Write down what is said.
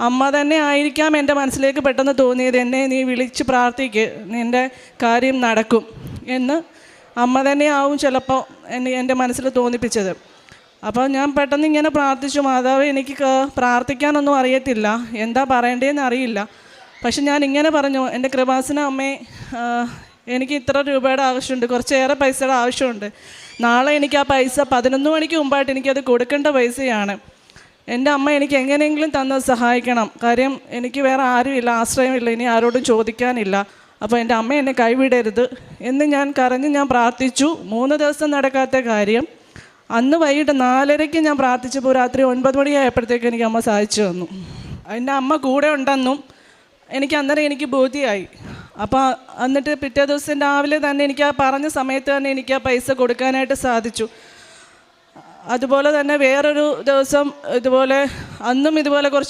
അമ്മ തന്നെ ആയിരിക്കാം എൻ്റെ മനസ്സിലേക്ക് പെട്ടെന്ന് തോന്നിയത്, എന്നെ നീ വിളിച്ച് പ്രാർത്ഥിക്ക്, നിൻ്റെ കാര്യം നടക്കും എന്ന് അമ്മ തന്നെയാവും ചിലപ്പോൾ എൻ്റെ മനസ്സിൽ തോന്നിപ്പിച്ചത്. അപ്പോൾ ഞാൻ പെട്ടെന്ന് ഇങ്ങനെ പ്രാർത്ഥിച്ചു, മാതാവ് എനിക്ക് പ്രാർത്ഥിക്കാനൊന്നും അറിയത്തില്ല, എന്താ പറയേണ്ടതെന്ന് അറിയില്ല. പക്ഷെ ഞാൻ ഇങ്ങനെ പറഞ്ഞു, എൻ്റെ കൃപാസന അമ്മേ, എനിക്ക് ഇത്ര രൂപയുടെ ആവശ്യമുണ്ട്, കുറച്ചേറെ പൈസയുടെ ആവശ്യമുണ്ട്. നാളെ എനിക്ക് ആ പൈസ 11 മണിക്ക് മുമ്പായിട്ട് എനിക്കത് കൊടുക്കേണ്ട പൈസയാണ്. എൻ്റെ അമ്മ എനിക്ക് എങ്ങനെയെങ്കിലും തന്ന് സഹായിക്കണം. കാര്യം എനിക്ക് വേറെ ആരുമില്ല, ആശ്രയമില്ല, ഇനി ആരോടും ചോദിക്കാനില്ല. അപ്പോൾ എൻ്റെ അമ്മ എന്നെ കൈവിടരുത് എന്ന് ഞാൻ ഞാൻ പ്രാർത്ഥിച്ചു. 3 ദിവസം നടക്കാത്ത കാര്യം അന്ന് വൈകിട്ട് 4:30 ഞാൻ പ്രാർത്ഥിച്ചപ്പോൾ രാത്രി 9 മണിയായപ്പോഴത്തേക്ക് എനിക്ക് അമ്മ സഹായിച്ചു തന്നു. എൻ്റെ അമ്മ കൂടെ ഉണ്ടെന്നും എനിക്ക് ബോധ്യമായി. അപ്പോൾ എന്നിട്ട് പിറ്റേ ദിവസം രാവിലെ തന്നെ എനിക്ക് ആ പറഞ്ഞ സമയത്ത് തന്നെ എനിക്ക് ആ പൈസ കൊടുക്കാനായിട്ട് സാധിച്ചു. അതുപോലെ തന്നെ വേറൊരു ദിവസം അന്നും ഇതുപോലെ കുറച്ച്